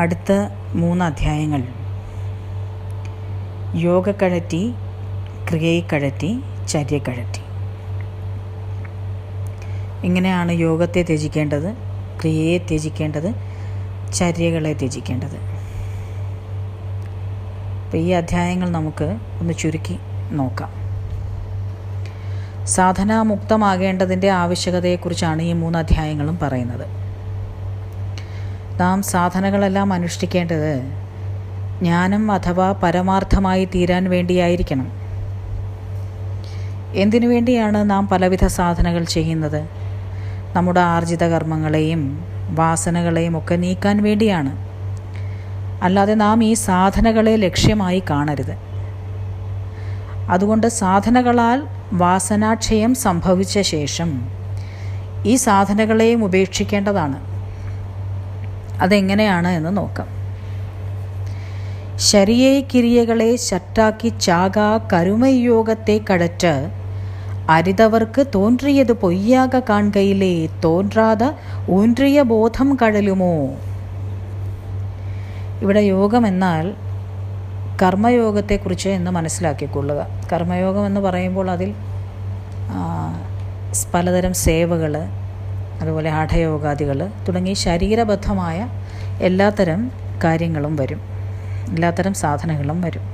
അടുത്ത 3 അധ്യായങ്ങൾ യോഗക്കഴറ്റി, ക്രിയക്കഴറ്റി, ചര്യക്കഴറ്റി. ഇങ്ങനെയാണ് യോഗത്തെ ത്യജിക്കേണ്ടത്, ക്രിയയെ ത്യജിക്കേണ്ടത്, ചര്യകളെ ത്യജിക്കേണ്ടത്. അപ്പോൾ ഈ അധ്യായങ്ങൾ നമുക്ക് ഒന്ന് ചുരുക്കി നോക്കാം. സാധനാമുക്തമാകേണ്ടതിൻ്റെ ആവശ്യകതയെക്കുറിച്ചാണ് ഈ 3 അധ്യായങ്ങളും പറയുന്നത്. നാം സാധനകളെല്ലാം അനുഷ്ഠിക്കേണ്ടത് ജ്ഞാനം അഥവാ പരമാർത്ഥമായി തീരാൻ വേണ്ടിയായിരിക്കണം. എന്തിനു വേണ്ടിയാണ് നാം പലവിധ സാധനകൾ ചെയ്യുന്നത്? നമ്മുടെ ആർജിത കർമ്മങ്ങളെയും വാസനകളെയും ഒക്കെ നീക്കാൻ വേണ്ടിയാണ്. അല്ലാതെ നാം ഈ സാധനകളെ ലക്ഷ്യമായി കാണരുത്. അതുകൊണ്ട് സാധനകളാൽ വാസനാക്ഷയം സംഭവിച്ച ശേഷം ഈ സാധനകളെയും ഉപേക്ഷിക്കേണ്ടതാണ്. അതെങ്ങനെയാണ് എന്ന് നോക്കാം. ശരിയേ കിരിയകളെ ശറ്റാക്കി ചാക കരുമയോഗത്തെ കഴറ്റ് അരിതവർക്ക് തോன்றியது പൊയ്യാക കാൺകയിലേ തോன்றாத ഊன்றிய ബോധം കഴലുമോ. ഇവിടെ യോഗം എന്നാൽ കർമ്മയോഗത്തെക്കുറിച്ച് എന്ന് മനസ്സിലാക്കിക്കൊള്ളുക. കർമ്മയോഗം എന്ന് പറയുമ്പോൾ അതിൽ പലതരം സേവകൾ, അതുപോലെ ഹഠയോഗാദികൾ തുടങ്ങി ശരീരബദ്ധമായ എല്ലാത്തരം കാര്യങ്ങളും വരും, എല്ലാത്തരം സാധനങ്ങളും വരും.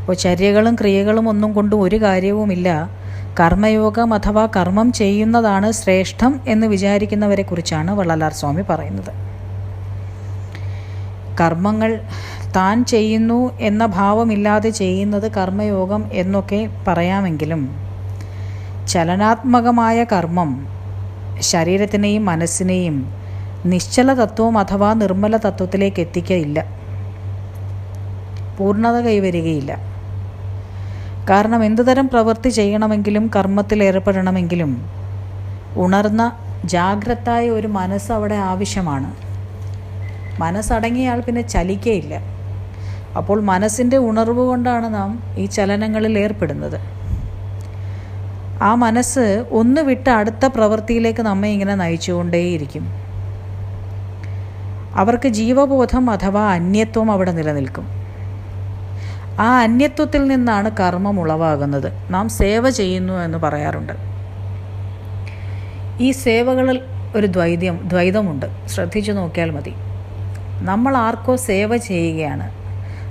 അപ്പോൾ ചര്യകളും ക്രിയകളും ഒന്നും കൊണ്ടും ഒരു കാര്യവുമില്ല. കർമ്മയോഗം അഥവാ കർമ്മം ചെയ്യുന്നതാണ് ശ്രേഷ്ഠം എന്ന് വിചാരിക്കുന്നവരെ കുറിച്ചാണ് വള്ളലാർ സ്വാമി പറയുന്നത്. കർമ്മങ്ങൾ താൻ ചെയ്യുന്നു എന്ന ഭാവമില്ലാതെ ചെയ്യുന്നത് കർമ്മയോഗം എന്നൊക്കെ പറയാമെങ്കിലും ചലനാത്മകമായ കർമ്മം ശരീരത്തിനെയും മനസ്സിനെയും നിശ്ചല തത്വം അഥവാ നിർമ്മല തത്വത്തിലേക്ക് എത്തിക്കയില്ല, പൂർണ്ണത കൈവരികയില്ല. കാരണം എന്തുതരം പ്രവൃത്തി ചെയ്യണമെങ്കിലും കർമ്മത്തിൽ ഏർപ്പെടണമെങ്കിലും ഉണർന്ന ജാഗ്രതായ ഒരു മനസ്സ് അവിടെ ആവശ്യമാണ്. മനസ്സടങ്ങിയാൽ പിന്നെ ചലിക്കയില്ല. അപ്പോൾ മനസ്സിൻ്റെ ഉണർവ് കൊണ്ടാണ് നാം ഈ ചലനങ്ങളിൽ ഏർപ്പെടുന്നത്. ആ മനസ്സ് ഒന്ന് വിട്ട് അടുത്ത പ്രവൃത്തിയിലേക്ക് നമ്മെ ഇങ്ങനെ നയിച്ചുകൊണ്ടേയിരിക്കും. അവർക്ക് ജീവബോധം അഥവാ അന്യത്വം അവിടെ നിലനിൽക്കും. ആ അന്യത്വത്തിൽ നിന്നാണ് കർമ്മം ഉളവാകുന്നത്. നാം സേവ ചെയ്യുന്നു എന്ന് പറയാറുണ്ട്. ഈ സേവകളിൽ ഒരു ദ്വൈതമുണ്ട്. ശ്രദ്ധിച്ചു നോക്കിയാൽ മതി. നമ്മൾ ആർക്കോ സേവ ചെയ്യുകയാണ്,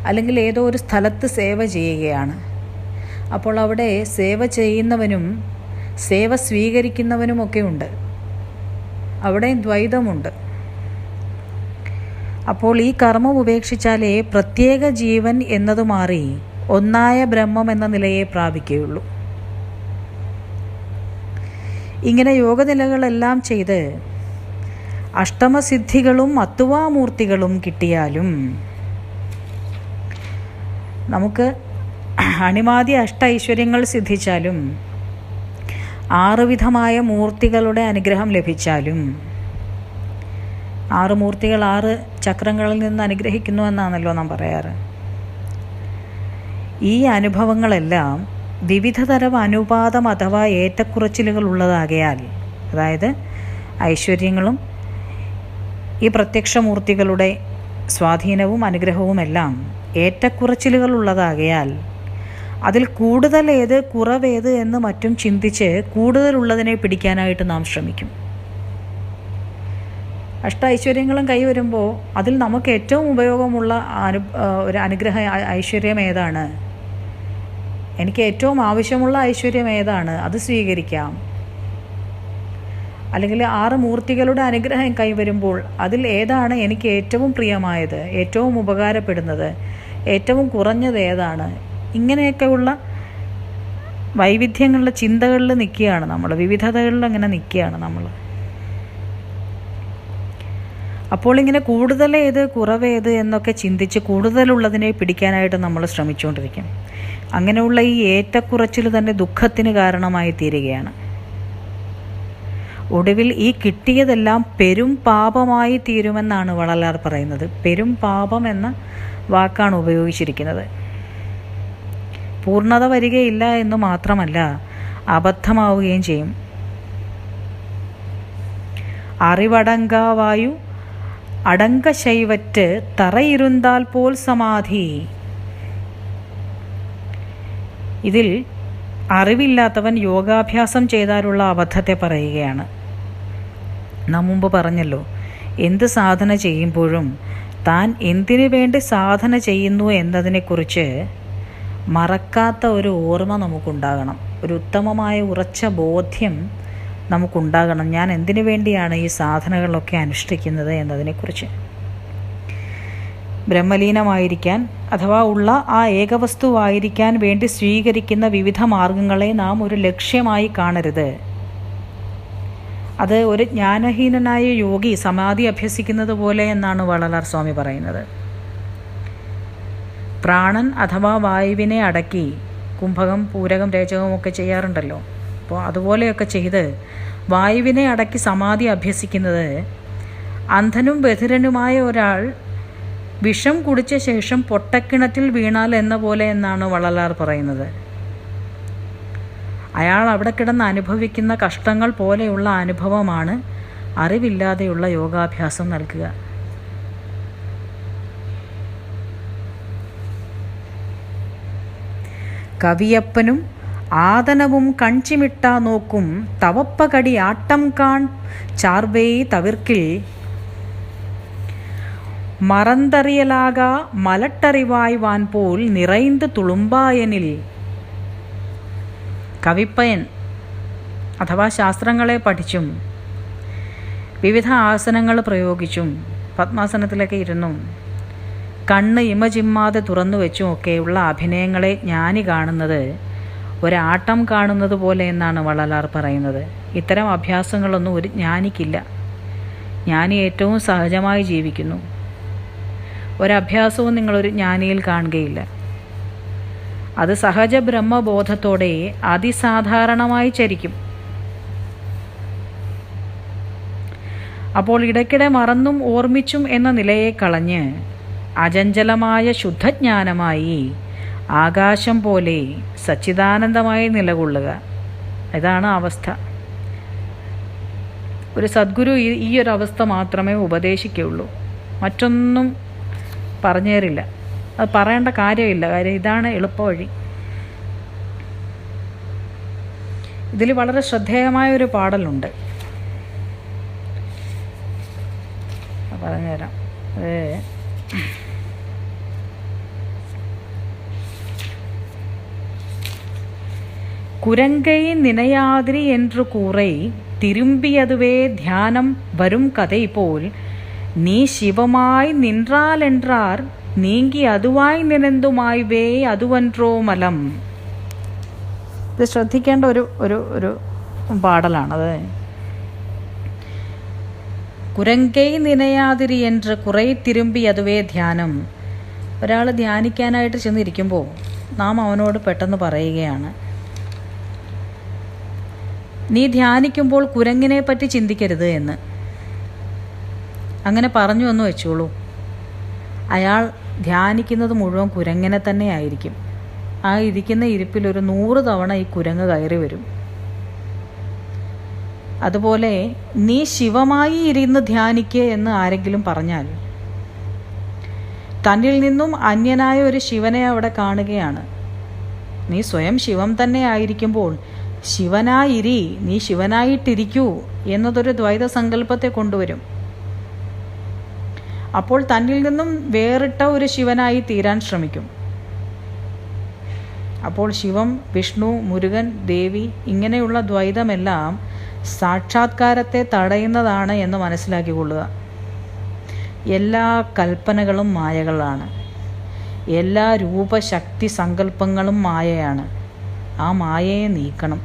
അല്ലെങ്കിൽ ഏതോ ഒരു സ്ഥലത്ത് സേവ ചെയ്യുകയാണ്. അപ്പോൾ അവിടെ സേവ ചെയ്യുന്നവനും സേവ സ്വീകരിക്കുന്നവനുമൊക്കെ ഉണ്ട്. അവിടെ ദ്വൈതമുണ്ട്. അപ്പോൾ ഈ കർമ്മം ഉപേക്ഷിച്ചാലേ പ്രത്യേക ജീവൻ എന്നത് മാറി ഒന്നായ ബ്രഹ്മം എന്ന നിലയെ പ്രാപിക്കുകയുള്ളൂ. ഇങ്ങനെ യോഗനിലകളെല്ലാം ചെയ്ത് അഷ്ടമസിദ്ധികളും അത്തുവാമൂർത്തികളും കിട്ടിയാലും, നമുക്ക് അണിമാതി ഐശ്വര്യങ്ങൾ സിദ്ധിച്ചാലും, 6 വിധമായ മൂർത്തികളുടെ അനുഗ്രഹം ലഭിച്ചാലും, 6 മൂർത്തികൾ 6 ചക്രങ്ങളിൽ നിന്ന് അനുഗ്രഹിക്കുന്നു എന്നാണല്ലോ നാം പറയാറ്. ഈ അനുഭവങ്ങളെല്ലാം വിവിധതരം അനുപാതം അഥവാ ഏറ്റക്കുറച്ചിലുകൾ ഉള്ളതാകയാൽ, അതായത് ഐശ്വര്യങ്ങളും ഈ പ്രത്യക്ഷമൂർത്തികളുടെ സ്വാധീനവും അനുഗ്രഹവുമെല്ലാം ഏറ്റക്കുറച്ചിലുകൾ ഉള്ളതാകയാൽ അതിൽ കൂടുതൽ ഏത് കുറവേത് എന്ന് മറ്റും ചിന്തിച്ച് കൂടുതലുള്ളതിനെ പിടിക്കാനായിട്ട് നാം ശ്രമിക്കും. ഐശ്വര്യങ്ങളും കൈവരുമ്പോൾ അതിൽ നമുക്ക് ഏറ്റവും ഉപയോഗമുള്ള ഒരു അനുഗ്രഹ ഐശ്വര്യം ഏതാണ്, എനിക്ക് ഏറ്റവും ആവശ്യമുള്ള ഐശ്വര്യം ഏതാണ്, അത് സ്വീകരിക്കാം. അല്ലെങ്കിൽ 6 മൂർത്തികളുടെ അനുഗ്രഹം കൈവരുമ്പോൾ അതിൽ ഏതാണ് എനിക്ക് ഏറ്റവും പ്രിയമായത്, ഏറ്റവും ഉപകാരപ്പെടുന്നത്, ഏറ്റവും കുറഞ്ഞത് ഏതാണ്, ഇങ്ങനെയൊക്കെയുള്ള വൈവിധ്യങ്ങളുടെ ചിന്തകളിൽ നിൽക്കുകയാണ് നമ്മൾ, വിവിധതകളിൽ അങ്ങനെ നിൽക്കുകയാണ് നമ്മൾ. അപ്പോൾ ഇങ്ങനെ കൂടുതലേത് കുറവേത് എന്നൊക്കെ ചിന്തിച്ച് കൂടുതലുള്ളതിനെ പിടിക്കാനായിട്ട് നമ്മൾ ശ്രമിച്ചുകൊണ്ടിരിക്കും. അങ്ങനെയുള്ള ഈ ഏറ്റക്കുറച്ചിൽ തന്നെ ദുഃഖത്തിന് കാരണമായി തീരുകയാണ്. ഒടുവിൽ ഈ കിട്ടിയതെല്ലാം പെരും പാപമായി തീരുമെന്നാണ് വള്ളലാർ പറയുന്നത്. പെരും പാപം എന്ന വാക്കാണ് ഉപയോഗിച്ചിരിക്കുന്നത്. പൂർണ്ണത വരികയില്ല എന്ന് മാത്രമല്ല, അബദ്ധമാവുകയും ചെയ്യും. അറിവടങ്കാവായു അടങ്ക ശൈവറ്റ് തറയിരുന്താൽ പോൽ സമാധി. ഇതിൽ അറിവില്ലാത്തവൻ യോഗാഭ്യാസം ചെയ്താലുള്ള അബദ്ധത്തെ പറയുകയാണ്. നാം മുമ്പ് പറഞ്ഞല്ലോ, എന്ത് സാധന ചെയ്യുമ്പോഴും താൻ എന്തിനു വേണ്ടി സാധന ചെയ്യുന്നു എന്നതിനെക്കുറിച്ച് മറക്കാത്ത ഒരു ഓർമ്മ നമുക്കുണ്ടാകണം, ഒരു ഉത്തമമായ ഉറച്ച ബോധ്യം നമുക്കുണ്ടാകണം. ഞാൻ എന്തിനു വേണ്ടിയാണ് ഈ സാധനകളൊക്കെ അനുഷ്ഠിക്കുന്നത് എന്നതിനെക്കുറിച്ച്. ബ്രഹ്മലീനമായിരിക്കാൻ അഥവാ ഉള്ള ആ ഏകവസ്തുവായിരിക്കാൻ വേണ്ടി സ്വീകരിക്കുന്ന വിവിധ മാർഗങ്ങളെ നാം ഒരു ലക്ഷ്യമായി കാണരുത്. അത് ഒരു ജ്ഞാനഹീനനായ യോഗി സമാധി അഭ്യസിക്കുന്നത് പോലെ എന്നാണ് വള്ളലാർ സ്വാമി പറയുന്നത്. പ്രാണൻ അഥവാ വായുവിനെ അടക്കി കുംഭകം, പൂരകം, രേചകം ഒക്കെ ചെയ്യാറുണ്ടല്ലോ. അപ്പോൾ അതുപോലെയൊക്കെ ചെയ്ത് വായുവിനെ അടക്കി സമാധി അഭ്യസിക്കുന്നത് അന്ധനും ബധിരനുമായ ഒരാൾ വിഷം കുടിച്ച ശേഷം പൊട്ടക്കിണറ്റിൽ വീണാൽ എന്ന പോലെ എന്നാണ് വള്ളലാർ പറയുന്നത്. അയാൾ അവിടെ കിടന്ന് അനുഭവിക്കുന്ന കഷ്ടങ്ങൾ പോലെയുള്ള അനുഭവമാണ് അറിവില്ലാതെയുള്ള യോഗാഭ്യാസം നൽകുക. കവിയപ്പനും ആദനവും കൺചിമിട്ടാ നോക്കും തവപ്പകടി ആട്ടം കാൺ ചാർവേ തവിർക്കിൽ മറന്തറിയലാക മലട്ടറിവായ് വാൻ പോൽ നിറൈந்து തുളുമ്പായനിൽ. കവിപ്പയൻ അഥവാ ശാസ്ത്രങ്ങളെ പഠിച്ചും വിവിധ ആസനങ്ങൾ പ്രയോഗിച്ചും പത്മാസനത്തിലൊക്കെ ഇരുന്നും കണ്ണ് ഇമചിമ്മാതെ തുറന്നു വെച്ചും ഒക്കെയുള്ള അഭിനയങ്ങളെ ജ്ഞാനി കാണുന്നത് ഒരാട്ടം കാണുന്നത് പോലെ എന്നാണ് വള്ളലാർ പറയുന്നത്. ഇത്തരം അഭ്യാസങ്ങളൊന്നും ഒരു ജ്ഞാനിക്കില്ല. ജ്ഞാനി ഏറ്റവും സഹജമായി ജീവിക്കുന്നു. ഒരഭ്യാസവും നിങ്ങളൊരു ജ്ഞാനിയിൽ കാണുകയില്ല. അത് സഹജ ബ്രഹ്മബോധത്തോടെ അതിസാധാരണമായി ചരിക്കും. അപ്പോൾ ഇടയ്ക്കിടെ മറന്നും ഓർമ്മിച്ചും എന്ന നിലയെ കളഞ്ഞ് അചഞ്ചലമായ ശുദ്ധജ്ഞാനമായി ആകാശം പോലെ സച്ചിദാനന്ദമായി നിലകൊള്ളുക. ഇതാണ് അവസ്ഥ. ഒരു സദ്ഗുരു ഈ ഒരു അവസ്ഥ മാത്രമേ ഉപദേശിക്കുകയുള്ളൂ, മറ്റൊന്നും പറഞ്ഞു തരില്ല. അത് പറയേണ്ട കാര്യമില്ല. കാര്യം ഇതാണ് എളുപ്പവഴി. ഇതിൽ വളരെ ശ്രദ്ധേയമായൊരു പാടലുണ്ട്, പറഞ്ഞുതരാം. குரங்கை நினையாதிரி என்று கூரை திரும்பியதுவே தியானம் வரும் கதை போல் நீ சிவமாய் நின்றாலென்றார் നീങ്ങി അതുവായി നിരന്തുമായിവേ അതുവൻറോ മലം. ഇത് ശ്രദ്ധിക്കേണ്ട ഒരു ഒരു ഒരു പാടലാണത്. കുരങ്കൈ നിനയാതിരി എന്ന് കുറെ തിരുമ്പി അതുവേ ധ്യാനം. ഒരാൾ ധ്യാനിക്കാനായിട്ട് ചെന്നിരിക്കുമ്പോൾ നാം അവനോട് പെട്ടെന്ന് പറയുകയാണ്, നീ ധ്യാനിക്കുമ്പോൾ കുരങ്ങിനെ പറ്റി ചിന്തിക്കരുത് എന്ന്. അങ്ങനെ പറഞ്ഞു എന്ന് വെച്ചോളൂ. അയാൾ ധ്യാനിക്കുന്നത് മുഴുവൻ കുരങ്ങനെ തന്നെ ആയിരിക്കും. ആ ഇരിക്കുന്ന ഇരിപ്പിൽ ഒരു 100 തവണ ഈ കുരങ്ങ് കയറി വരും. അതുപോലെ നീ ശിവമായി ഇരുന്ന് ധ്യാനിക്കുക എന്ന് ആരെങ്കിലും പറഞ്ഞാൽ തന്നിൽ നിന്നും അന്യനായ ഒരു ശിവനെ അവിടെ കാണുകയാണ്. നീ സ്വയം ശിവം തന്നെ ആയിരിക്കുമ്പോൾ ശിവനായിരി, നീ ശിവനായിട്ടിരിക്കൂ എന്നതൊരു ദ്വൈത സങ്കല്പത്തെ കൊണ്ടുവരും. അപ്പോൾ തന്നിൽ നിന്നും വേറിട്ട ഒരു ശിവനായി തീരാൻ ശ്രമിക്കും. അപ്പോൾ ശിവം, വിഷ്ണു, മുരുകൻ, ദേവി ഇങ്ങനെയുള്ള ദ്വൈതമെല്ലാം സാക്ഷാത്കാരത്തെ തടയുന്നതാണ് എന്ന് മനസ്സിലാക്കിക്കൊള്ളുക. എല്ലാ കൽപ്പനകളും മായകളാണ്. എല്ലാ രൂപശക്തി സങ്കല്പങ്ങളും മായയാണ്. ആ മായയെ നീക്കണം.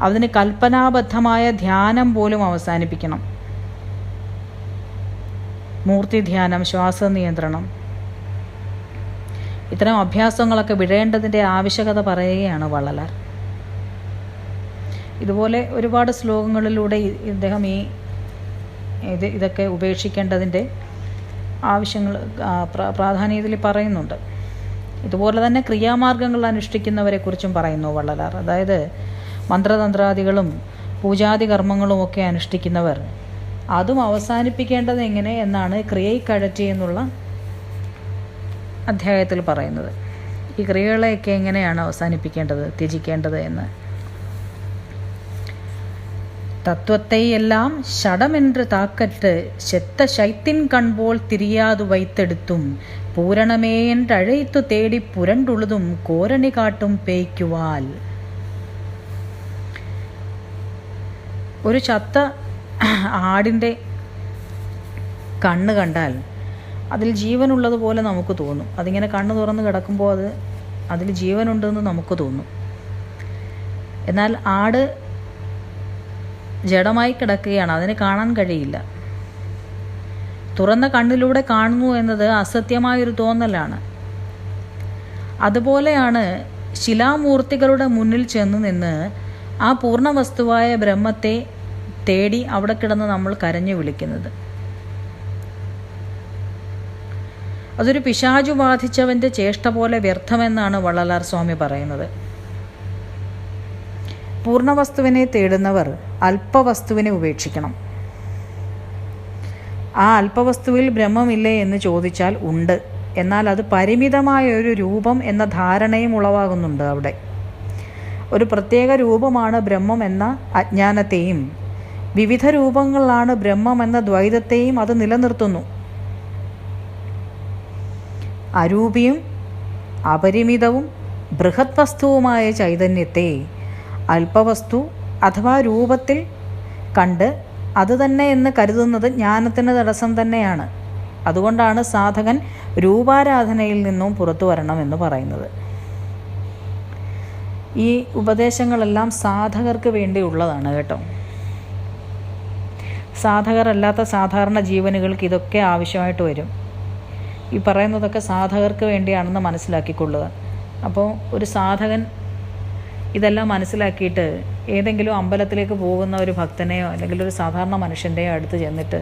അതിന് കൽപ്പനാബദ്ധമായ ധ്യാനം പോലും അവസാനിപ്പിക്കണം. മൂർത്തിധ്യാനം, ശ്വാസനിയന്ത്രണം, ഇത്തരം അഭ്യാസങ്ങളൊക്കെ വിടേണ്ടതിൻ്റെ ആവശ്യകത പറയുകയാണ് വള്ളലാർ. ഇതുപോലെ ഒരുപാട് ശ്ലോകങ്ങളിലൂടെ ഇദ്ദേഹം ഇതൊക്കെ ഉപേക്ഷിക്കേണ്ടതിൻ്റെ ആവശ്യങ്ങൾ പ്രാധാന്യത്തിൽ പറയുന്നുണ്ട്. ഇതുപോലെ തന്നെ ക്രിയാമാർഗങ്ങൾ അനുഷ്ഠിക്കുന്നവരെക്കുറിച്ചും പറയുന്നു വള്ളലാർ. അതായത് മന്ത്രതന്ത്രാദികളും പൂജാതി കർമ്മങ്ങളും ഒക്കെ അനുഷ്ഠിക്കുന്നവർ അതും അവസാനിപ്പിക്കേണ്ടത് എങ്ങനെ എന്നാണ് ക്രിയൈക്കഴറ്റി എന്നുള്ള അധ്യായത്തിൽ പറയുന്നത്. ഈ ക്രിയകളെയൊക്കെ എങ്ങനെയാണ് അവസാനിപ്പിക്കേണ്ടത്, ത്യജിക്കേണ്ടത് എന്ന്. தத்துவத்தை எல்லாம் ஷடமென்று தாக்கற்று செத்த சைத்தின் கண்போல் திரியாது வைத்தெடுத்தும் பூரணமே என்று அழைத்து தேடி புரண்டுழுதும் கோரணி காட்டும் പേയ്ക്കുവാൽ. ഒരു ചത്ത ആടിൻ്റെ കണ്ണ് കണ്ടാൽ അതിൽ ജീവനുള്ളതുപോലെ നമുക്ക് തോന്നും. അതിങ്ങനെ കണ്ണ് തുറന്ന് കിടക്കുമ്പോൾ അതിൽ ജീവനുണ്ടെന്ന് നമുക്ക് തോന്നും. എന്നാൽ ആട് ജഡമായി കിടക്കുകയാണ്, അതിന് കാണാൻ കഴിയില്ല. തുറന്ന കണ്ണിലൂടെ കാണുന്നു എന്നത് അസത്യമായൊരു തോന്നലാണ്. അതുപോലെയാണ് ശിലാമൂർത്തികളുടെ മുന്നിൽ ചെന്ന് നിന്ന് ആ പൂർണ്ണ വസ്തുവായ ബ്രഹ്മത്തെ തേടി അവിടെ കിടന്ന് നമ്മൾ കരഞ്ഞു വിളിക്കുന്നത്. അതൊരു പിശാചു ബാധിച്ചവൻ്റെ ചേഷ്ട പോലെ വ്യർത്ഥമെന്നാണ് വള്ളലാർ സ്വാമി പറയുന്നത്. പൂർണ്ണവസ്തുവിനെ തേടുന്നവർ അല്പവസ്തുവിനെ ഉപേക്ഷിക്കണം. ആ അല്പവസ്തുവിൽ ബ്രഹ്മമില്ലേ എന്ന് ചോദിച്ചാൽ ഉണ്ട്. എന്നാൽ അത് പരിമിതമായ ഒരു രൂപം എന്ന ധാരണയും ഉളവാകുന്നുണ്ട് അവിടെ. ഒരു പ്രത്യേക രൂപമാണ് ബ്രഹ്മം എന്ന അജ്ഞാനത്തെയും വിവിധ രൂപങ്ങളാണ് ബ്രഹ്മം എന്ന ദ്വൈതത്തെയും അത് നിലനിർത്തുന്നു. അരൂപിയും അപരിമിതവും ബൃഹത് വസ്തുവുമായ ചൈതന്യത്തെ അല്പവസ്തു അഥവാ രൂപത്തിൽ കണ്ട് അത് തന്നെ എന്ന് കരുതുന്നത് ജ്ഞാനത്തിന് തടസ്സം തന്നെയാണ്. അതുകൊണ്ടാണ് സാധകൻ രൂപാരാധനയിൽ നിന്നും പുറത്തു വരണമെന്ന് പറയുന്നത്. ഈ ഉപദേശങ്ങളെല്ലാം സാധകർക്ക് വേണ്ടിയുള്ളതാണ് കേട്ടോ. സാധകരല്ലാത്ത സാധാരണ ജീവനുകൾക്ക് ഇതൊക്കെ ആവശ്യമായിട്ട് വരും. ഈ പറയുന്നതൊക്കെ സാധകർക്ക് വേണ്ടിയാണെന്ന് മനസ്സിലാക്കിക്കൊള്ളുക. അപ്പോൾ ഒരു സാധകൻ ഇതെല്ലാം മനസ്സിലാക്കിയിട്ട് ഏതെങ്കിലും അമ്പലത്തിലേക്ക് പോകുന്ന ഒരു ഭക്തനെയോ അല്ലെങ്കിൽ ഒരു സാധാരണ മനുഷ്യൻ്റെയോ അടുത്ത് ചെന്നിട്ട്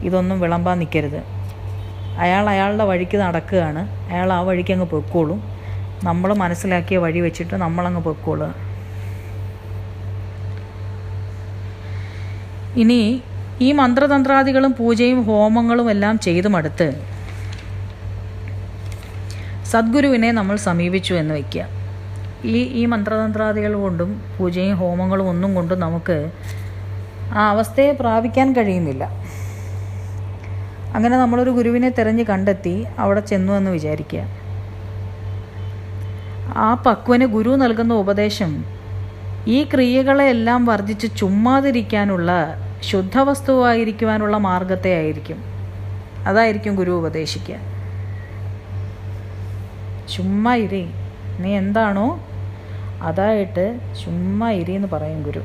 ഇതൊന്നും വിളമ്പാൻ നിൽക്കരുത്. അയാളുടെ വഴിക്ക് നടക്കുകയാണ്, അയാൾ ആ വഴിക്ക് അങ്ങ് പൊയ്ക്കോളും. നമ്മൾ മനസ്സിലാക്കിയ വഴി വെച്ചിട്ട് നമ്മളങ്ങ് പൊയ്ക്കോളുക. ഇനി ഈ മന്ത്രതന്ത്രാദികളും പൂജയും ഹോമങ്ങളും എല്ലാം ചെയ്തു മടുത്ത് സദ്ഗുരുവിനെ നമ്മൾ സമീപിച്ചു എന്ന് വയ്ക്കുക. ഈ മന്ത്രതന്ത്രാദികൾ കൊണ്ടും പൂജയും ഹോമങ്ങളും ഒന്നും കൊണ്ടും നമുക്ക് ആ അവസ്ഥയെ പ്രാപിക്കാൻ കഴിയുന്നില്ല. അങ്ങനെ നമ്മളൊരു ഗുരുവിനെ തിരഞ്ഞ് കണ്ടെത്തി അവിടെ ചെന്നു എന്ന് വിചാരിക്കുക. ആ പക്വന് ഗുരു നൽകുന്ന ഉപദേശം ഈ ക്രിയകളെല്ലാം വർജിച്ച് ചുമ്മാതിരിക്കാനുള്ള ശുദ്ധവസ്തുവായിരിക്കുവാനുള്ള മാർഗത്തെ ആയിരിക്കും. അതായിരിക്കും ഗുരു ഉപദേശിക്കുക. ചുമ്മാ ഇരി, നീ എന്താണോ അതായിട്ട് ചുമ്മാ ഇരി എന്ന് പറയും ഗുരു.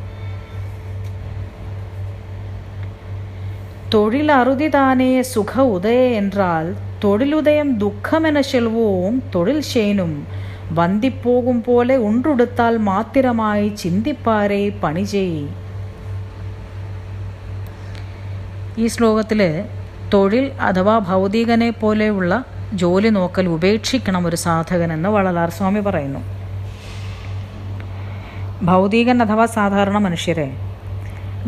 തൊഴിൽ അറുതി താനേ സുഖ ഉദയ എന്നാൽ തൊഴിലുദയം ദുഃഖമെന ചെൽവവും തൊഴിൽ ശേനും വന്ദിപ്പോകും പോലെ ഉണ്ടുടുത്താൽ മാത്തിരമായി ചിന്തിപ്പാരെ പണി ചെയ്. ഈ ശ്ലോകത്തിൽ തൊഴിൽ അഥവാ ഭൗതികനെ പോലെയുള്ള ജോലി നോക്കൽ ഉപേക്ഷിക്കണം ഒരു സാധകനെന്ന് വള്ളലാർ സ്വാമി പറയുന്നു. ഭൗതികൻ അഥവാ സാധാരണ മനുഷ്യരെ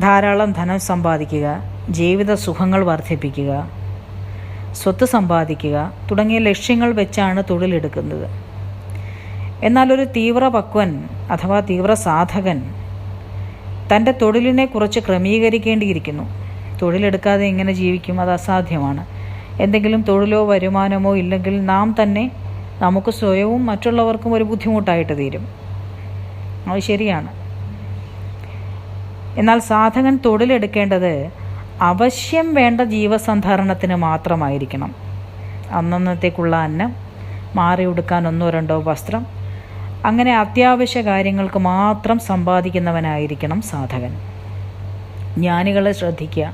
ധാരാളം ധനം സമ്പാദിക്കുക, ജീവിത സുഖങ്ങൾ വർദ്ധിപ്പിക്കുക, സ്വത്ത് സമ്പാദിക്കുക തുടങ്ങിയ ലക്ഷ്യങ്ങൾ വെച്ചാണ് തൊഴിലെടുക്കുന്നത്. എന്നാൽ ഒരു തീവ്ര പക്വൻ അഥവാ തീവ്ര സാധകൻ തൻ്റെ തൊഴിലിനെ കുറച്ച് ക്രമീകരിക്കേണ്ടിയിരിക്കുന്നു. തൊഴിലെടുക്കാതെ എങ്ങനെ ജീവിക്കും? അത് അസാധ്യമാണ്. എന്തെങ്കിലും തൊഴിലോ വരുമാനമോ ഇല്ലെങ്കിൽ നാം തന്നെ നമുക്ക് സ്വയവും മറ്റുള്ളവർക്കും ഒരു ബുദ്ധിമുട്ടായിട്ട് തീരും. അത് ശരിയാണ്. എന്നാൽ സാധകൻ തൊഴിലെടുക്കേണ്ടത് അവശ്യം വേണ്ട ജീവസന്ധാരണത്തിന് മാത്രമായിരിക്കണം. അന്നന്നത്തേക്കുള്ള അന്നം, മാറി ഉടുക്കാൻ 1-2 വസ്ത്രം, അങ്ങനെ അത്യാവശ്യ കാര്യങ്ങൾക്ക് മാത്രം സമ്പാദിക്കുന്നവനായിരിക്കണം സാധകൻ. ജ്ഞാനികളെ ശ്രദ്ധിക്കുക.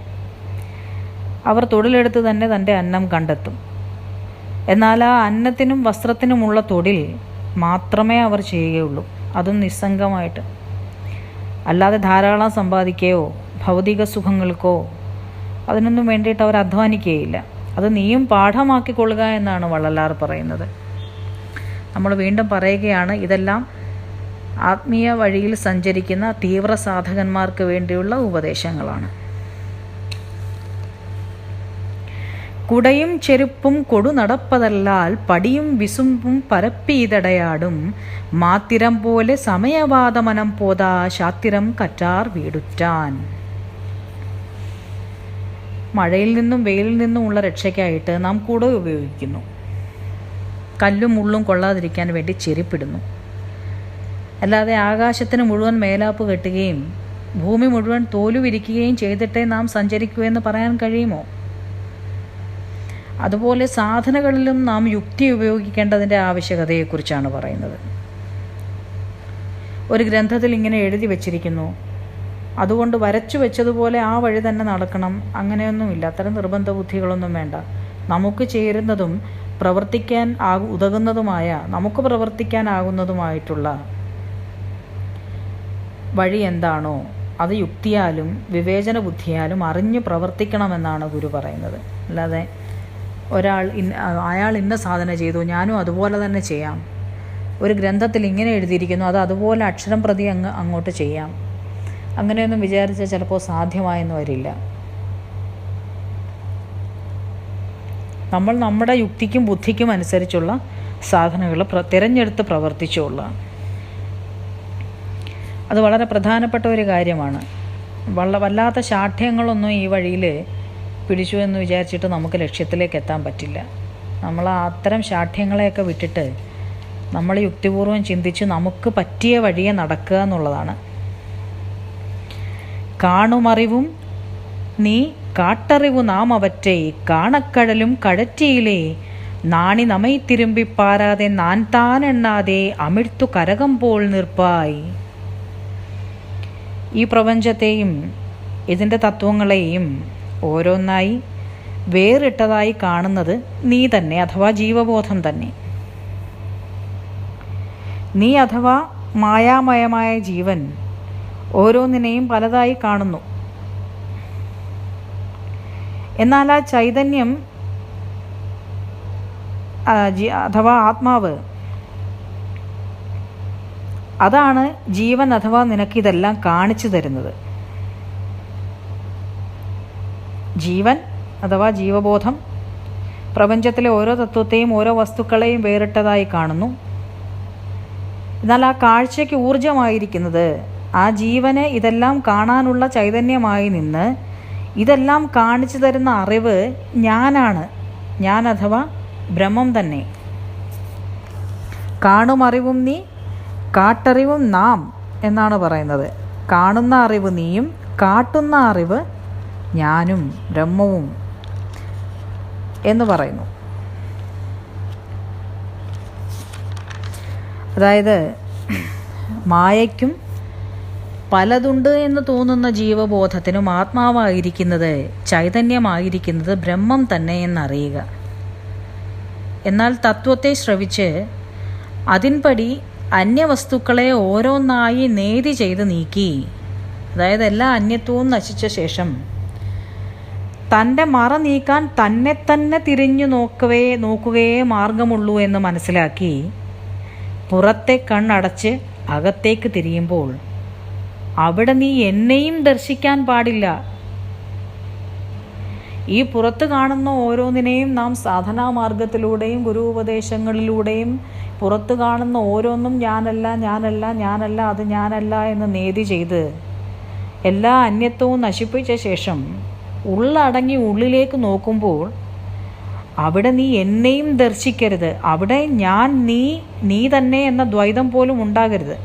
അവർ തൊഴിലെടുത്ത് തന്നെ തൻ്റെ അന്നം കണ്ടെത്തും. എന്നാൽ ആ അന്നത്തിനും വസ്ത്രത്തിനുമുള്ള തൊഴിൽ മാത്രമേ അവർ ചെയ്യുകയുള്ളൂ, അതും നിസ്സംഗമായിട്ട്. അല്ലാതെ ധാരാളം സമ്പാദിക്കുകയോ ഭൗതിക സുഖങ്ങൾക്കോ അതിനൊന്നും വേണ്ടിയിട്ട് അവർ അധ്വാനിക്കുകയില്ല. അത് നീയും പാഠമാക്കിക്കൊള്ളുക എന്നാണ് വള്ളലാർ പറയുന്നത്. നമ്മൾ വീണ്ടും പറയുകയാണ്, ഇതെല്ലാം ആത്മീയ വഴിയിൽ സഞ്ചരിക്കുന്ന തീവ്ര സാധകന്മാർക്ക് വേണ്ടിയുള്ള ഉപദേശങ്ങളാണ്. കുടയും ചെരുപ്പും കൊടു നടപ്പതല്ലാൽ പടിയും വിസുമ്പും പരപ്പീതടയാടും മാത്തിരം പോലെ സമയവാദമനം പോതാ ശാത്തിരം കറ്റാർ വീടുറ്റാൻ. മഴയിൽ നിന്നും വെയിലിൽ നിന്നും ഉള്ള രക്ഷയ്ക്കായിട്ട് നാം കുട ഉപയോഗിക്കുന്നു. കല്ലും മുള്ളും കൊള്ളാതിരിക്കാൻ വേണ്ടി ചെരുപ്പിടുന്നു. അല്ലാതെ ആകാശത്തിന് മുഴുവൻ മേലാപ്പ് കെട്ടുകയും ഭൂമി മുഴുവൻ തോലു വിരിക്കുകയും ചെയ്തിട്ടേ നാം സഞ്ചരിക്കൂ എന്ന് പറയാൻ കഴിയുമോ? അതുപോലെ സാധനകളിലും നാം യുക്തി ഉപയോഗിക്കേണ്ടതിൻ്റെ ആവശ്യകതയെക്കുറിച്ചാണ് പറയുന്നത്. ഒരു ഗ്രന്ഥത്തിൽ ഇങ്ങനെ എഴുതി വച്ചിരിക്കുന്നു, അതുകൊണ്ട് വരച്ചു വെച്ചതുപോലെ ആ വഴി തന്നെ നടക്കണം, അങ്ങനെയൊന്നുമില്ല. അത്തരം നിർബന്ധ ബുദ്ധികളൊന്നും വേണ്ട. നമുക്ക് ചേരുന്നതും പ്രവർത്തിക്കാൻ ഉതകുന്നതുമായ, നമുക്ക് പ്രവർത്തിക്കാനാകുന്നതുമായിട്ടുള്ള വഴി എന്താണോ അത് യുക്തിയാലും വിവേചന ബുദ്ധിയാലും അറിഞ്ഞു പ്രവർത്തിക്കണമെന്നാണ് ഗുരു പറയുന്നത്. അല്ലാതെ അയാൾ ഇന്ന സാധന ചെയ്തു, ഞാനും അതുപോലെ തന്നെ ചെയ്യാം, ഒരു ഗ്രന്ഥത്തിൽ ഇങ്ങനെ എഴുതിയിരിക്കുന്നു, അത് അതുപോലെ അക്ഷരം പ്രതി അങ്ങോട്ട് ചെയ്യാം, അങ്ങനെയൊന്നും വിചാരിച്ചാൽ ചിലപ്പോൾ സാധ്യമായെന്ന് വരില്ല. നമ്മൾ നമ്മുടെ യുക്തിക്കും ബുദ്ധിക്കും അനുസരിച്ചുള്ള സാധനങ്ങൾ തിരഞ്ഞെടുത്ത് പ്രവർത്തിച്ചുകൊള്ളുക. അത് വളരെ പ്രധാനപ്പെട്ട ഒരു കാര്യമാണ്. വല്ലാത്ത ശാഠ്യങ്ങളൊന്നും ഈ വഴിയിൽ പിടിച്ചു എന്ന് വിചാരിച്ചിട്ട് നമുക്ക് ലക്ഷ്യത്തിലേക്ക് എത്താൻ പറ്റില്ല. നമ്മൾ അത്തരം ശാഠ്യങ്ങളെയൊക്കെ വിട്ടിട്ട് നമ്മൾ യുക്തിപൂർവ്വം ചിന്തിച്ച് നമുക്ക് പറ്റിയ വഴിയെ നടക്കുക എന്നുള്ളതാണ്. കാണുമറിവും നീ കാട്ടറിവു നാം അവറ്റേ കാണക്കടലും കഴറ്റിയിലേ നാണി നമ്മை തിരുമ്പിപ്പാരാതെ നാൻ താൻ എണ്ണാതെ അമിഴ്ത്തു കരകം പോൽ നിർപ്പായി. ഈ പ്രപഞ്ചത്തെയും ഇതിൻ്റെ തത്വങ്ങളെയും ഓരോന്നായി വേറിട്ടതായി കാണുന്നത് നീ തന്നെ, അഥവാ ജീവബോധം തന്നെ. നീ അഥവാ മായാമയമായ ജീവൻ ഓരോന്നിനെയും പലതായി കാണുന്നു. എന്നാൽ ആ ചൈതന്യം അഥവാ ആത്മാവ്, അതാണ് ജീവൻ അഥവാ നിനക്കിതെല്ലാം കാണിച്ചു തരുന്നത്. ജീവൻ അഥവാ ജീവബോധം പ്രപഞ്ചത്തിലെ ഓരോ തത്വത്തെയും ഓരോ വസ്തുക്കളെയും വേറിട്ടതായി കാണുന്നു. എന്നാൽ ആ കാഴ്ചയ്ക്ക് ഊർജമായിരിക്കുന്നത് ആ ജീവന് ഇതെല്ലാം കാണാനുള്ള ചൈതന്യമായി നിന്ന് ഇതെല്ലാം കാണിച്ചു തരുന്ന അറിവ് ഞാനാണ്. ഞാൻ അഥവാ ബ്രഹ്മം തന്നെ. കാണുമറിവും നീ കാട്ടറിവും നാം എന്നാണ് പറയുന്നത്. കാണുന്ന അറിവ് നീയും കാട്ടുന്ന അറിവ് ഞാനും ബ്രഹ്മവും എന്ന് പറയുന്നു. അതായത് മായയ്ക്കും പലതുണ്ട് എന്ന് തോന്നുന്ന ജീവബോധത്തിനും ആത്മാവായിരിക്കുന്നത്, ചൈതന്യമായിരിക്കുന്നത് ബ്രഹ്മം തന്നെ എന്നറിയുക. എന്നാൽ തത്വത്തെ ശ്രവിച്ച് അതിൻപടി അന്യവസ്തുക്കളെ ഓരോന്നായി നേതി ചെയ്ത് നീക്കി, അതായത് എല്ലാ അന്യത്വവും നശിച്ച ശേഷം തൻ്റെ മറ നീക്കാൻ തന്നെ തന്നെ തിരിഞ്ഞു നോക്കുകയേ മാർഗമുള്ളൂ എന്ന് മനസ്സിലാക്കി പുറത്തെ കണ്ണടച്ച് അകത്തേക്ക് തിരിയുമ്പോൾ അവിടെ നീ എന്നെയും ദർശിക്കാൻ പാടില്ല. ഈ പുറത്ത് കാണുന്ന ഓരോന്നിനെയും നാം സാധനാമാർഗത്തിലൂടെയും ഗുരു ഉപദേശങ്ങളിലൂടെയും പുറത്ത് കാണുന്ന ഓരോന്നും ഞാനല്ല ഞാനല്ല ഞാനല്ല അത് ഞാനല്ല എന്ന് നേതി ചെയ്ത് എല്ലാ അന്യത്വവും നശിപ്പിച്ച ശേഷം ഉള്ളടങ്ങി ഉള്ളിലേക്ക് നോക്കുമ്പോൾ അവിടെ നീ എന്നെയും ദർശിക്കരുത്. അവിടെ ഞാൻ നീ തന്നെ എന്ന ദ്വൈതം പോലും ഉണ്ടാകരുത്.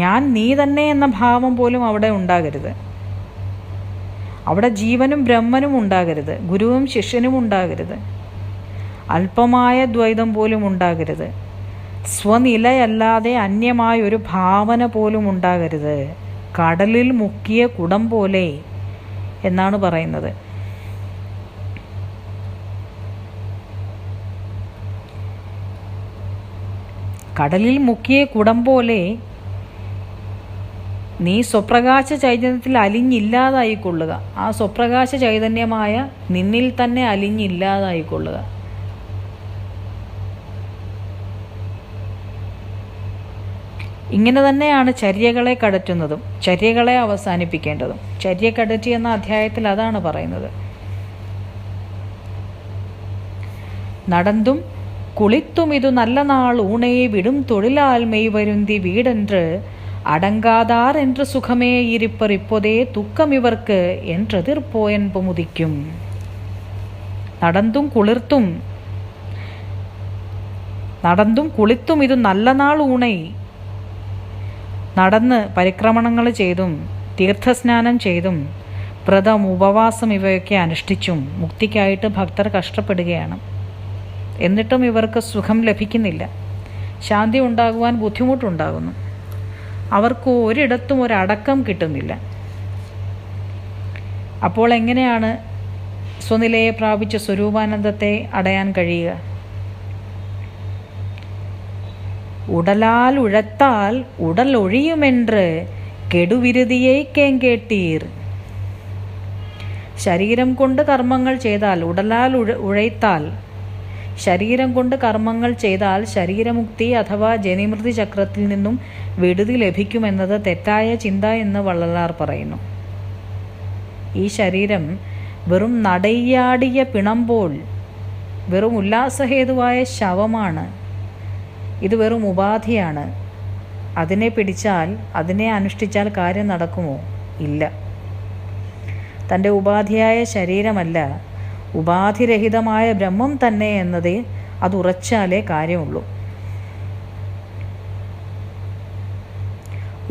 ഞാൻ നീ തന്നെ എന്ന ഭാവം പോലും അവിടെ ഉണ്ടാകരുത്. അവിടെ ജീവനും ബ്രഹ്മനും ഉണ്ടാകരുത്, ഗുരുവും ശിഷ്യനും ഉണ്ടാകരുത്, അല്പമായ ദ്വൈതം പോലും ഉണ്ടാകരുത്, സ്വനിലയല്ലാതെ അന്യമായൊരു ഭാവന പോലും ഉണ്ടാകരുത്. കടലിൽ മുക്കിയ കുടം പോലെ എന്നാണ് പറയുന്നത്. കടലിൽ മുക്കിയ കുടം പോലെ നീ സ്വപ്രകാശ ചൈതന്യത്തിൽ അലിഞ്ഞില്ലാതായിക്കൊള്ളുക. ആ സ്വപ്രകാശ ചൈതന്യമായ നിന്നിൽ തന്നെ അലിഞ്ഞില്ലാതായിക്കൊള്ളുക. ഇങ്ങനെ തന്നെയാണ് ചര്യകളെ കടറ്റുന്നതും ചര്യകളെ അവസാനിപ്പിക്കേണ്ടതും. ചര്യ കടറ്റി എന്ന അധ്യായത്തിൽ അതാണ് പറയുന്നത്. നടന്തും കുളിത്തും ഇതു നല്ല നാൾ ഊണേ വിടും തൊഴിലാൽ മെയ് വരുന്തി വീടെன்று അടങ്കാതാർ என்று സുഖമേ ഇരിപ്പർ ഇപ്പൊതേ തുക്കം ഇവർക്ക് என்றെതിർപ്പോ என்பുമുദിക്കും. നടന്തും കുളിത്തും ഇതു നല്ല നാൾ ഊണൈ, നടന്ന് പരിക്രമണങ്ങൾ ചെയ്തും തീർത്ഥസ്നാനം ചെയ്തും വ്രതം ഉപവാസം ഇവയൊക്കെ അനുഷ്ഠിച്ചും മുക്തിക്കായിട്ട് ഭക്തർ കഷ്ടപ്പെടുകയാണ്. എന്നിട്ടും ഇവർക്ക് സുഖം ലഭിക്കുന്നില്ല. ശാന്തി ഉണ്ടാകുവാൻ ബുദ്ധിമുട്ടുണ്ടാകുന്നു. അവർക്ക് ഒരിടത്തും ഒരടക്കം കിട്ടുന്നില്ല. അപ്പോൾ എങ്ങനെയാണ് സ്വനിലയെ പ്രാപിച്ച സ്വരൂപാനന്ദത്തെ അടയാൻ കഴിയുക? ഉടലാൽ ഉഴത്താൽ ഉടൽ ഒഴിയുമെன்று കെടുവിരുതിയെ കേട്ടീർ. ശരീരം കൊണ്ട് കർമ്മങ്ങൾ ചെയ്താൽ, ഉടലാൽ ഉഴത്താൽ ശരീരം കൊണ്ട് കർമ്മങ്ങൾ ചെയ്താൽ ശരീരമുക്തി അഥവാ ജനിമൃതി ചക്രത്തിൽ നിന്നും വിടുതി ലഭിക്കുമെന്നത് തെറ്റായ ചിന്ത എന്ന് വള്ളലാർ പറയുന്നു. ഈ ശരീരം വെറും നടയാടിയ പിണമ്പോൾ, വെറും ഉല്ലാസഹേതുവായ ശവമാണ്. ഇത് വെറും ഉപാധിയാണ്. അതിനെ പിടിച്ചാൽ, അതിനെ അനുഷ്ഠിച്ചാൽ കാര്യം നടക്കുമോ? ഇല്ല. തൻ്റെ ഉപാധിയായ ശരീരമല്ല, ഉപാധിരഹിതമായ ബ്രഹ്മം തന്നെ എന്നത് അത് ഉറച്ചാലേ കാര്യമുള്ളൂ.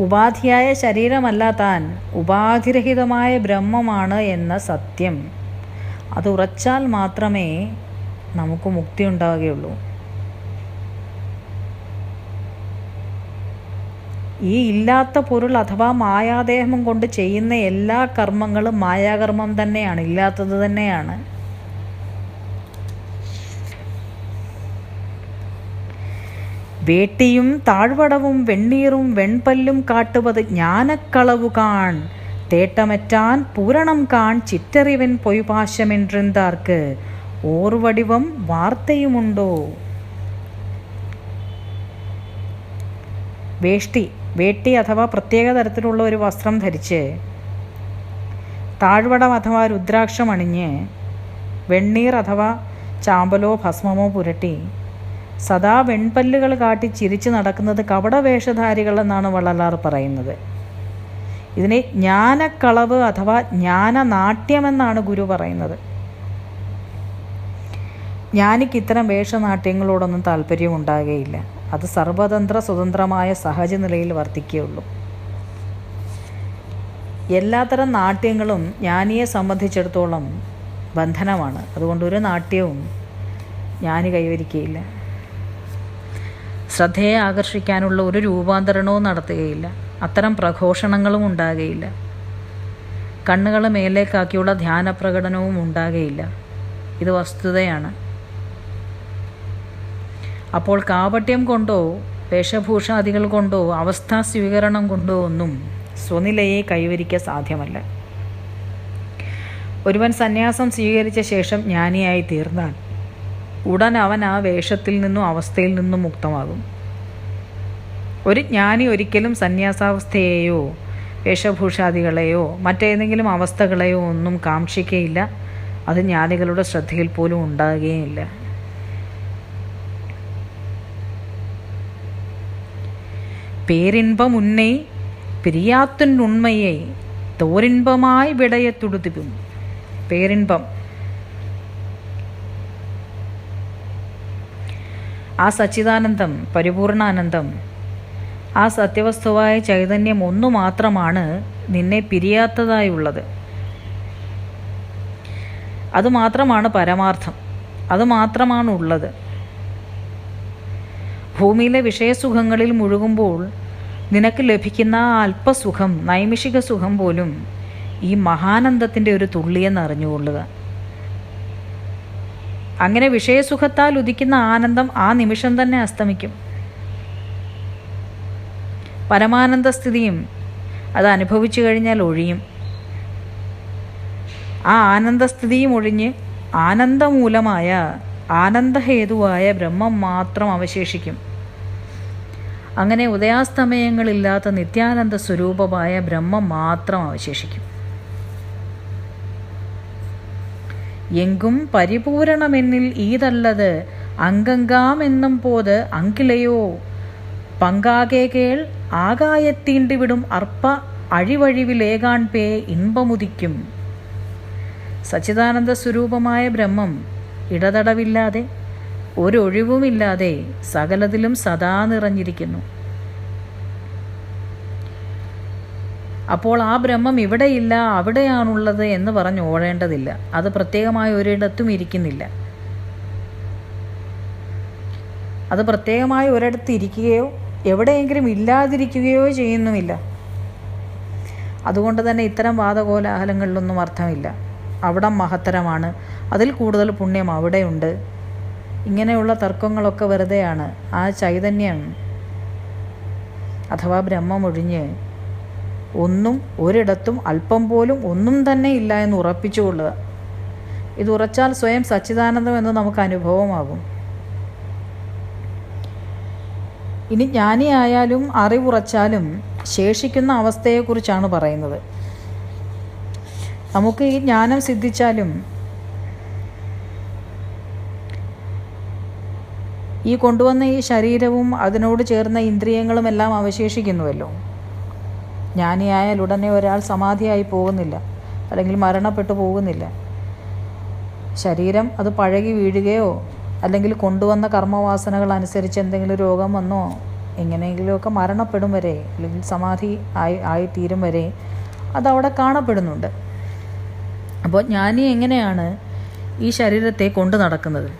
ഉപാധിയായ ശരീരമല്ല താൻ, ഉപാധിരഹിതമായ ബ്രഹ്മമാണ് എന്ന സത്യം അത് ഉറച്ചാൽ മാത്രമേ നമുക്ക് മുക്തി ഉണ്ടാവുകയുള്ളൂ. ഈ ഇല്ലാത്ത പൊരുൾ അഥവാ മായാദേഹം കൊണ്ട് ചെയ്യുന്ന എല്ലാ കർമ്മങ്ങളും മായാകർമ്മം തന്നെയാണ്, ഇല്ലാത്തത് തന്നെയാണ്. വേട്ടിയും താഴ്വടവും വെണ്ണീറും വെൺപല്ലും കാട്ടുവത് ஞானக்களவு കാൺ തേട്ടമറ്റാൻ പൂരണം കാൺ ചിറ്ററിവൻ പൊയ്പാശമെன்றிருந்தார்க்கு ഓർവടിവം വാർത്തയുമുണ്ടോ. വേട്ടി അഥവാ പ്രത്യേക തരത്തിലുള്ള ഒരു വസ്ത്രം ധരിച്ച്, താഴ്വടം അഥവാ രുദ്രാക്ഷം അണിഞ്ഞ്, വെണ്ണീർ അഥവാ ചാമ്പലോ ഭസ്മമോ പുരട്ടി സദാ വെൺപല്ലുകൾ കാട്ടി ചിരിച്ചു നടക്കുന്നത് കപടവേഷധാരികൾ എന്നാണ് വള്ളലാർ പറയുന്നത്. ഇതിനെ ജ്ഞാനക്കളവ് അഥവാ ജ്ഞാനനാട്യമെന്നാണ് ഗുരു പറയുന്നത്. ജ്ഞാനിക്ക് ഇത്തരം വേഷനാട്യങ്ങളോടൊന്നും താല്പര്യമുണ്ടാകുകയില്ല. അത് സർവതന്ത്ര സ്വതന്ത്രമായ സഹജ നിലയിൽ വർത്തിക്കുകയുള്ളൂ. എല്ലാത്തരം നാട്യങ്ങളും ജ്ഞാനിയെ സംബന്ധിച്ചിടത്തോളം ബന്ധനമാണ്. അതുകൊണ്ട് ഒരു നാട്യവും ജ്ഞാനി കൈവരിക്കുകയില്ല. ശ്രദ്ധയെ ആകർഷിക്കാനുള്ള ഒരു രൂപാന്തരണവും നടത്തുകയില്ല. അത്തരം പ്രഘോഷണങ്ങളും ഉണ്ടാകുകയില്ല. കണ്ണുകൾ മേലേക്കാക്കിയുള്ള ധ്യാനപ്രകടനവും ഉണ്ടാകുകയില്ല. ഇത് വസ്തുതയാണ്. അപ്പോൾ കാപട്യം കൊണ്ടോ വേഷഭൂഷാദികൾ കൊണ്ടോ അവസ്ഥാ സ്വീകരണം കൊണ്ടോ ഒന്നും സ്വനിലയെ കൈവരിക്കാൻ സാധ്യമല്ല. ഒരുവൻ സന്യാസം സ്വീകരിച്ച ശേഷം ജ്ഞാനിയായി തീർന്നാൽ ഉടൻ അവൻ ആ വേഷത്തിൽ നിന്നും അവസ്ഥയിൽ നിന്നും മുക്തമാകും. ഒരു ജ്ഞാനി ഒരിക്കലും സന്യാസാവസ്ഥയെയോ വേഷഭൂഷാദികളെയോ മറ്റേതെങ്കിലും അവസ്ഥകളെയോ ഒന്നും കാക്ഷിക്കുകയില്ല. അത് ജ്ഞാനികളുടെ ശ്രദ്ധയിൽ പോലും ഉണ്ടാകുകയില്ല. பேரின்பம் உன்னை பிரியாத்தின் உண்மையை தோரின்பமாய் விடைய துடுதிப்பும். പേരിൻപം, ആ സച്ചിദാനന്ദം, പരിപൂർണാനന്ദം, ആ സത്യവസ്തുവായ ചൈതന്യം ഒന്നു മാത്രമാണ് നിന്നെ പിരിയാത്തതായുള്ളത്. അതുമാത്രമാണ് പരമാർത്ഥം, അതുമാത്രമാണ് ഉള്ളത്. ഭൂമിയിലെ വിഷയസുഖങ്ങളിൽ മുഴുകുമ്പോൾ നിനക്ക് ലഭിക്കുന്ന ആ അല്പസുഖം, നൈമിഷിക സുഖം പോലും ഈ മഹാനന്ദത്തിൻ്റെ ഒരു തുള്ളിയെന്ന് അറിഞ്ഞുകൊള്ളുക. അങ്ങനെ വിഷയസുഖത്താൽ ഉദിക്കുന്ന ആനന്ദം ആ നിമിഷം തന്നെ അസ്തമിക്കും. പരമാനന്ദസ്ഥിതിയും അത് അനുഭവിച്ചു കഴിഞ്ഞാൽ ഒഴിയും. ആ ആനന്ദസ്ഥിതിയും ഒഴിഞ്ഞ് ആനന്ദമൂലമായ ആനന്ദഹേതുവായ ബ്രഹ്മം മാത്രം അവശേഷിക്കും. അങ്ങനെ ഉദയാസ്തമയങ്ങളില്ലാത്ത നിത്യാനന്ദ സ്വരൂപമായ ബ്രഹ്മം മാത്രം അവശേഷിക്കും. എങ്കും പരിപൂരണമെന്നിൽ ഈതല്ലത് അങ്കങ്കാമെന്നും പോത് അങ്കിലയോ പങ്കാകെ കേൾ ആകായത്തീണ്ടിവിടും അർപ്പ അഴിവഴിവിലേകാൺ പേ ഇൻപമുദിക്കും. സച്ചിദാനന്ദ സ്വരൂപമായ ബ്രഹ്മം ഇടതടവില്ലാതെ ഒരൊഴിവുമില്ലാതെ സകലത്തിലും സദാ നിറഞ്ഞിരിക്കുന്നു. അപ്പോൾ ആ ബ്രഹ്മം ഇവിടെയില്ല അവിടെയാണുള്ളത് എന്ന് പറഞ്ഞ് ഓടേണ്ടതില്ല. അത് പ്രത്യേകമായ ഒരിടത്തും ഇരിക്കുന്നില്ല. അത് പ്രത്യേകമായ ഒരിടത്ത് ഇരിക്കുകയോ എവിടെയെങ്കിലും ഇല്ലാതിരിക്കുകയോ ചെയ്യുന്നുമില്ല. അതുകൊണ്ട് തന്നെ ഇത്തരം വാദകോലാഹലങ്ങളിലൊന്നും അർത്ഥമില്ല. അവിടം മഹത്തരമാണ്, അതിൽ കൂടുതൽ പുണ്യം അവിടെയുണ്ട്, ഇങ്ങനെയുള്ള തർക്കങ്ങളൊക്കെ വെറുതെയാണ്. ആ ചൈതന്യം അഥവാ ബ്രഹ്മമൊഴിഞ്ഞ് ഒന്നും ഒരിടത്തും അല്പം പോലും ഒന്നും തന്നെ ഇല്ല എന്ന് ഉറപ്പിച്ചുകൊള്ളുക. ഇത് ഉറച്ചാൽ സ്വയം സച്ചിദാനന്ദം എന്ന് നമുക്ക് അനുഭവമാകും. ഇനി ജ്ഞാനിയായാലും അറിവുറച്ചാലും ശേഷിക്കുന്ന അവസ്ഥയെക്കുറിച്ചാണ് പറയുന്നത്. നമുക്ക് ഈ ജ്ഞാനം സിദ്ധിച്ചാലും ഈ കൊണ്ടുവന്ന ഈ ശരീരവും അതിനോട് ചേർന്ന ഇന്ദ്രിയങ്ങളും എല്ലാം അവശേഷിക്കുന്നുവല്ലോ. ജ്ഞാനിയായാൽ ഉടനെ ഒരാൾ സമാധിയായി പോകുന്നില്ല, അല്ലെങ്കിൽ മരണപ്പെട്ടു പോകുന്നില്ല. ശരീരം അത് പഴകി വീഴുകയോ അല്ലെങ്കിൽ കൊണ്ടുവന്ന കർമ്മവാസനകൾ അനുസരിച്ച് എന്തെങ്കിലും രോഗം വന്നോ എങ്ങനെയെങ്കിലുമൊക്കെ മരണപ്പെടും വരെ, അല്ലെങ്കിൽ സമാധി ആയിത്തീരും വരെ അതവിടെ കാണപ്പെടുന്നുണ്ട്. അപ്പോൾ ജ്ഞാനി എങ്ങനെയാണ് ഈ ശരീരത്തെ കൊണ്ടു നടക്കുന്നത്?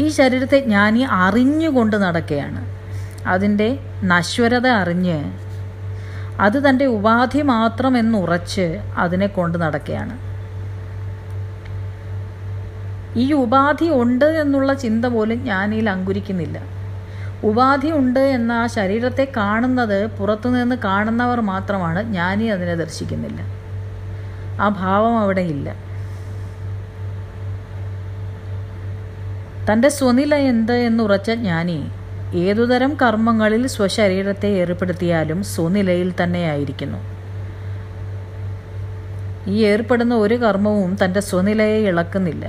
ഈ ശരീരത്തെ ജ്ഞാനി അറിഞ്ഞുകൊണ്ട് നടക്കുകയാണ്. അതിൻ്റെ നശ്വരത അറിഞ്ഞ് അത് തൻ്റെ ഉപാധി മാത്രമെന്നുറച്ച് അതിനെ കൊണ്ട് നടക്കുകയാണ്. ഈ ഉപാധി ഉണ്ട് എന്നുള്ള ചിന്ത പോലും ജ്ഞാനിയിൽ അങ്കുരിക്കുന്നില്ല. ഉപാധി ഉണ്ട് എന്ന ആ ശരീരത്തെ കാണുന്നത് പുറത്തുനിന്ന് കാണുന്നവർ മാത്രമാണ്, ജ്ഞാനി അതിനെ ദർശിക്കുന്നില്ല. ആ ഭാവം അവിടെ ഇല്ല. തൻ്റെ സ്വനില എന്ത് എന്നുറച്ച ജ്ഞാനി ഏതുതരം കർമ്മങ്ങളിൽ സ്വശരീരത്തെ ഏർപ്പെടുത്തിയാലും സ്വനിലയിൽ തന്നെയായിരിക്കുന്നു. ഈ ഏർപ്പെടുന്ന ഒരു കർമ്മവും തൻ്റെ സ്വനിലയെ ഇളക്കുന്നില്ല.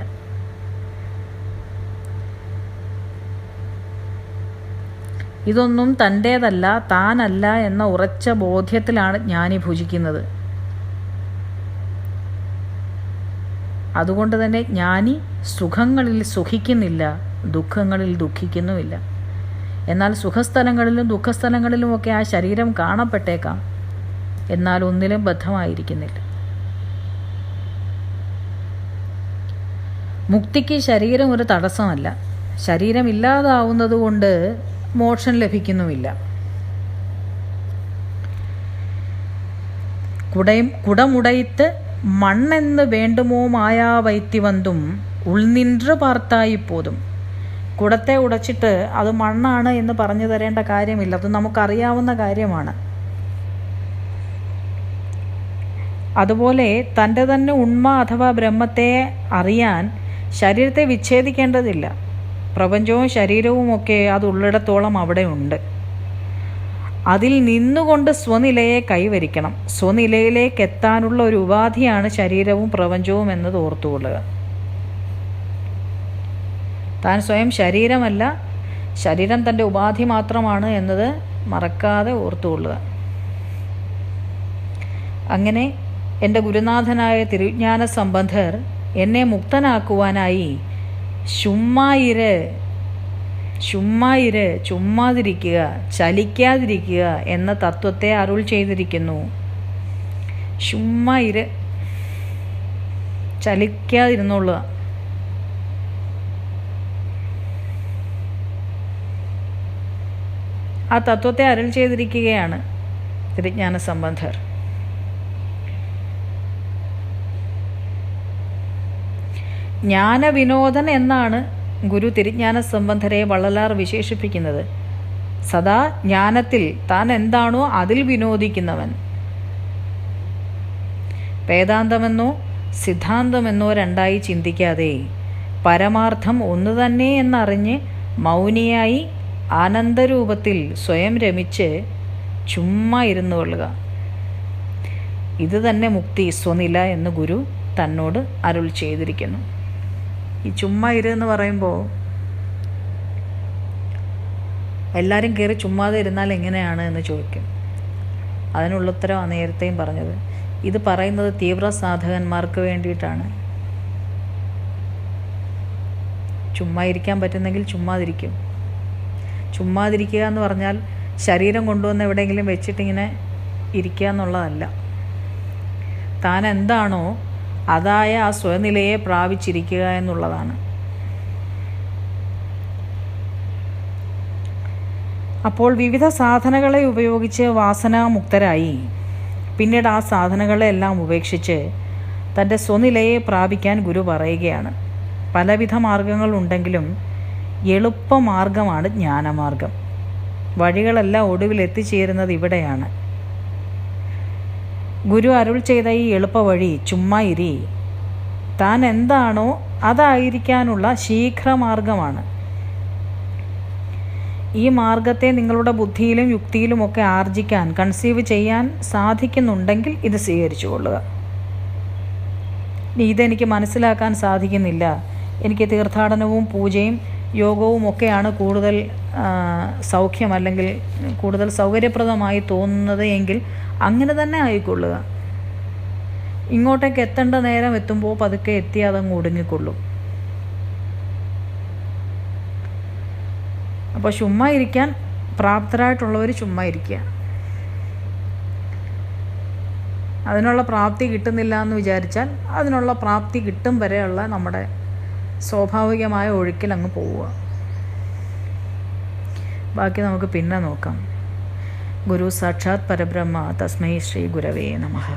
ഇതൊന്നും തൻ്റേതല്ല, താനല്ല എന്ന ഉറച്ച ബോധ്യത്തിലാണ് ജ്ഞാനി ഭുജിക്കുന്നത്. അതുകൊണ്ട് തന്നെ ജ്ഞാനി സുഖങ്ങളിൽ സുഖിക്കുന്നില്ല, ദുഃഖങ്ങളിൽ ദുഃഖിക്കുന്നുമില്ല. എന്നാൽ സുഖസ്ഥലങ്ങളിലും ദുഃഖസ്ഥലങ്ങളിലുമൊക്കെ ആ ശരീരം കാണപ്പെട്ടേക്കാം, എന്നാൽ ഒന്നിലും ബദ്ധമായിരിക്കുന്നില്ല. മുക്തിക്ക് ശരീരം ഒരു തടസ്സമല്ല. ശരീരം ഇല്ലാതാവുന്നത് കൊണ്ട് മോക്ഷം ലഭിക്കുന്നുമില്ല. കുടമുടയിത്ത് മണ്ണെന്ന് വേണ്ടുമോ മായാവൈത്തി വന്തും ഉൾനിன்று പാർത്തായിപ്പോതും. കുടത്തെ ഉടച്ചിട്ട് അത് മണ്ണാണ് എന്ന് പറഞ്ഞു തരേണ്ട കാര്യമില്ല, അത് നമുക്കറിയാവുന്ന കാര്യമാണ്. അതുപോലെ തൻ്റെ തന്നെ ഉണ്മ അഥവാ ബ്രഹ്മത്തെ അറിയാൻ ശരീരത്തെ വിച്ഛേദിക്കേണ്ടതില്ല. പ്രപഞ്ചവും ശരീരവുമൊക്കെ അതുള്ളിടത്തോളം അവിടെ ഉണ്ട്. അതിൽ നിന്നുകൊണ്ട് സ്വനിലയെ കൈവരിക്കണം. സ്വനിലയിലേക്ക് എത്താനുള്ള ഒരു ഉപാധിയാണ് ശരീരവും പ്രപഞ്ചവും എന്നത് ഓർത്തുകൊള്ളുക. താൻ സ്വയം ശരീരമല്ല, ശരീരം തൻ്റെ ഉപാധി മാത്രമാണ് എന്നത് മറക്കാതെ ഓർത്തുകൊള്ളുക. അങ്ങനെ എൻ്റെ ഗുരുനാഥനായ തിരുജ്ഞാന സംബന്ധർ എന്നെ മുക്തനാക്കുവാനായി ചുമ്മാതിരിക്കുക, ചലിക്കാതിരിക്കുക എന്ന തത്വത്തെ അരുൾ ചെയ്തിരിക്കുന്നു. ചലിക്കാതിരുന്നുള്ളുക. ആ തത്വത്തെ അരുൾ ചെയ്തിരിക്കുകയാണ് തിരുജ്ഞാന സംബന്ധർ. ജ്ഞാനവിനോദൻ എന്നാണ് ഗുരു തിരുജ്ഞാന സംബന്ധരെ വള്ളലാർ വിശേഷിപ്പിക്കുന്നത്. സദാ ജ്ഞാനത്തിൽ താൻ എന്താണോ അതിൽ വിനോദിക്കുന്നവൻ. വേദാന്തമെന്നോ സിദ്ധാന്തമെന്നോ രണ്ടായി ചിന്തിക്കാതെ പരമാർത്ഥം ഒന്നു തന്നെ എന്നറിഞ്ഞ് മൗനിയായി ആനന്ദരൂപത്തിൽ സ്വയം രമിച്ച് ചുമ്മാ ഇരുന്നു കൊള്ളുക. ഇത് തന്നെ മുക്തി സ്വനില എന്ന് ഗുരു തന്നോട് അരുൾ ചെയ്തിരിക്കുന്നു. ഈ ചുമ്മാ എന്ന് പറയുമ്പോൾ എല്ലാവരും കയറി ചുമ്മാതെ ഇരുന്നാൽ എങ്ങനെയാണ് എന്ന് ചോദിക്കും. അതിനുള്ള ഉത്തരമാണ് നേരത്തെയും പറഞ്ഞത്. ഇത് പറയുന്നത് തീവ്ര സാധകന്മാർക്ക് വേണ്ടിയിട്ടാണ്. ചുമ്മാ ഇരിക്കാൻ പറ്റുന്നെങ്കിൽ ചുമ്മാതിരിക്കും. ചുമ്മാതിരിക്കുക എന്ന് പറഞ്ഞാൽ ശരീരം കൊണ്ടുവന്ന് എവിടെയെങ്കിലും വെച്ചിട്ടിങ്ങനെ ഇരിക്കുക എന്നുള്ളതല്ല. താൻ എന്താണോ അതായ ആ സ്വനിലയെ പ്രാപിച്ചിരിക്കുക എന്നുള്ളതാണ്. അപ്പോൾ വിവിധ സാധനങ്ങളെ ഉപയോഗിച്ച് വാസനാമുക്തരായി പിന്നീട് ആ സാധനങ്ങളെല്ലാം ഉപേക്ഷിച്ച് തൻ്റെ സ്വനിലയെ പ്രാപിക്കാൻ ഗുരു പറയുകയാണ്. പലവിധ മാർഗങ്ങളുണ്ടെങ്കിലും എളുപ്പമാർഗമാണ് ജ്ഞാനമാർഗം. വഴികളെല്ലാം ഒടുവിൽ എത്തിച്ചേരുന്നത് ഇവിടെയാണ്. ഗുരു അരുൾ ചെയ്ത ഈ എളുപ്പവഴി ചുമ്മാ ഇരി, താൻ എന്താണോ അതായിരിക്കാനുള്ള ശീഘ്രമാർഗമാണ്. ഈ മാർഗത്തെ നിങ്ങളുടെ ബുദ്ധിയിലും യുക്തിയിലുമൊക്കെ ആർജിക്കാൻ, കൺസീവ് ചെയ്യാൻ സാധിക്കുന്നുണ്ടെങ്കിൽ ഇത് സ്വീകരിച്ചു കൊള്ളുക. ഇതെനിക്ക് മനസ്സിലാക്കാൻ സാധിക്കുന്നില്ല, എനിക്ക് തീർത്ഥാടനവും പൂജയും യോഗവും ഒക്കെയാണ് കൂടുതൽ സൗഖ്യം അല്ലെങ്കിൽ കൂടുതൽ സൗകര്യപ്രദമായി തോന്നുന്നത് എങ്കിൽ അങ്ങനെ തന്നെ ആയിക്കൊള്ളുക. ഇങ്ങോട്ടേക്ക് എത്തേണ്ട നേരം എത്തുമ്പോൾ പതുക്കെ എത്തി അതങ്ങ് ഒടുങ്ങിക്കൊള്ളും. അപ്പോൾ ചുമ്മാ ഇരിക്കാൻ പ്രാപ്തരായിട്ടുള്ളവർ ചുമ്മാ ഇരിക്കുക. അതിനുള്ള പ്രാപ്തി കിട്ടുന്നില്ല എന്ന് വിചാരിച്ചാൽ അതിനുള്ള പ്രാപ്തി കിട്ടും വരെയുള്ള നമ്മുടെ സ്വാഭാവികമായ ഒഴുക്കിൽ അങ്ങ് പോവുക. ബാക്കി നമുക്ക് പിന്നെ നോക്കാം. ഗുരു സാക്ഷാത് പരബ്രഹ്മ തസ്മൈ ശ്രീ ഗുരവേ നമഃ.